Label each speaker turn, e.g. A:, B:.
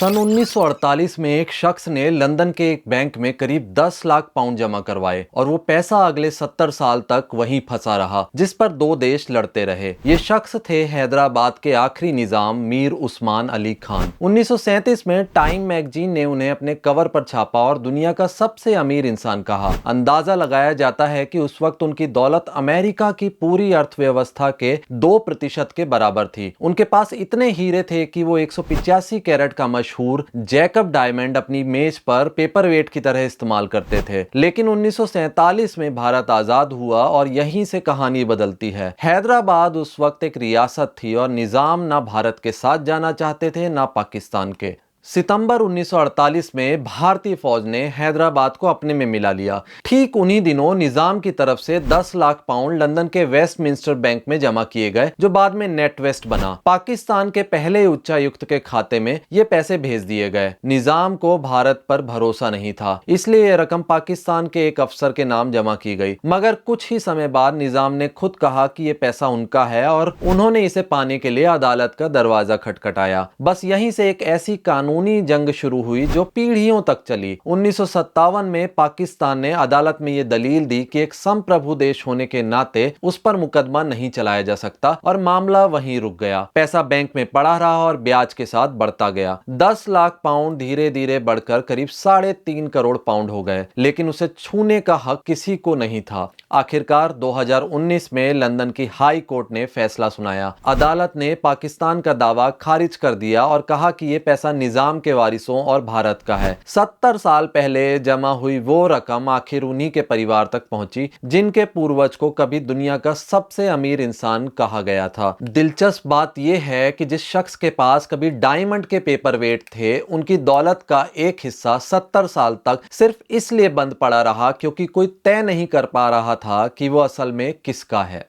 A: सन 1948 में एक शख्स ने लंदन के एक बैंक में करीब 10 लाख पाउंड जमा करवाए और वो पैसा अगले 70 साल तक वहीं फंसा रहा, जिस पर दो देश लड़ते रहे। ये शख्स थे हैदराबाद के आखिरी निजाम मीर उस्मान अली खान। 1937 में टाइम मैगजीन ने उन्हें अपने कवर पर छापा और दुनिया का सबसे अमीर इंसान कहा। अंदाजा लगाया जाता है कि उस वक्त उनकी दौलत अमेरिका की पूरी अर्थव्यवस्था के 2% के बराबर थी। उनके पास इतने हीरे थे कि वो 185 कैरेट का मशहूर जैकब डायमंड अपनी मेज पर पेपरवेट की तरह इस्तेमाल करते थे। लेकिन 1947 में भारत आजाद हुआ और यहीं से कहानी बदलती है। हैदराबाद उस वक्त एक रियासत थी और निजाम ना भारत के साथ जाना चाहते थे ना पाकिस्तान के। सितंबर 1948 में भारतीय फौज ने हैदराबाद को अपने में मिला लिया। ठीक उन्हीं दिनों निजाम की तरफ से 10 लाख पाउंड लंदन के वेस्टमिंस्टर बैंक में जमा किए गए, जो बाद में नेट वेस्ट बना। पाकिस्तान के पहले उच्चायुक्त के खाते में ये पैसे भेज दिए गए। निजाम को भारत पर भरोसा नहीं था, इसलिए यह रकम पाकिस्तान के एक अफसर के नाम जमा की गई। मगर कुछ ही समय बाद निजाम ने खुद कहा कि यह पैसा उनका है और उन्होंने इसे पाने के लिए अदालत का दरवाजा खटखटाया। बस यहीं से एक ऐसी कानूनी जंग शुरू हुई जो पीढ़ियों तक चली। 1957 में पाकिस्तान ने अदालत में यह दलील दी कि एक संप्रभु देश होने के नाते उस पर मुकदमा नहीं चलाया जा सकता और मामला वहीं रुक गया। पैसा बैंक में पड़ा रहा और ब्याज के साथ बढ़ता गया। 10 लाख पाउंड धीरे धीरे बढ़कर करीब 3.5 करोड़ पाउंड हो गए, लेकिन उसे छूने का हक किसी को नहीं था। आखिरकार 2019 में लंदन की हाई कोर्ट ने फैसला सुनाया। अदालत ने पाकिस्तान का दावा खारिज कर दिया और कहा कि यह पैसा निजाम के वारिसों और भारत का है। 70 साल पहले जमा हुई वो रकम आखिर उन्हीं के परिवार तक पहुंची जिनके पूर्वज को कभी दुनिया का सबसे अमीर इंसान कहा गया था। दिलचस्प बात यह है कि जिस शख्स के पास कभी डायमंड के पेपरवेट थे, उनकी दौलत का एक हिस्सा 70 साल तक सिर्फ इसलिए बंद पड़ा रहा क्योंकि कोई तय नहीं कर पा रहा था कि वो असल में किसका है।